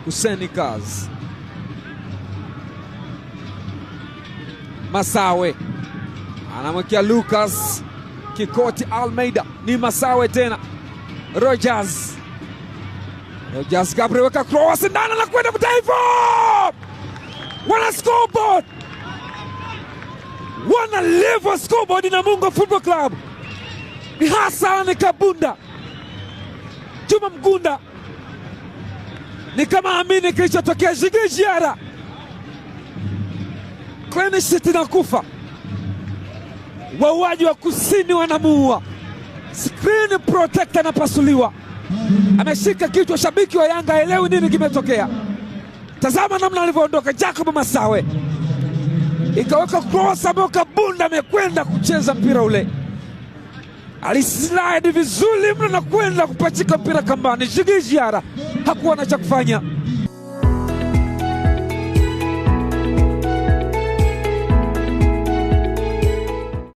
Hussein Kaz. Masawe anamwekea Lucas Kikoti Almeida, ni Masawe tena. Rogers Gabriel weka cross ndani na kwenda Mtaifa. Wana scoreboard. Wana level scoreboard na Namungo Football Club. Ni Hassan Kabunda. Juma Mgunda ni kama amini kilichotokea Jigijiara. Clean sheet na kufa. Wauaji wa kusini wanamuua. Screen protector na pasuliwa. Ameshika kichwa, shabiki wa Yanga haelewi nini kimetokea. Tazama namna alivyoondoka Jacob Masawe. Ikaweka cross ambayo Kabunda amekwenda kucheza mpira ule. Alislide vizuri mno na kwenda kupachika mpira kambani. Jigijiara hakuwa na cha kufanya.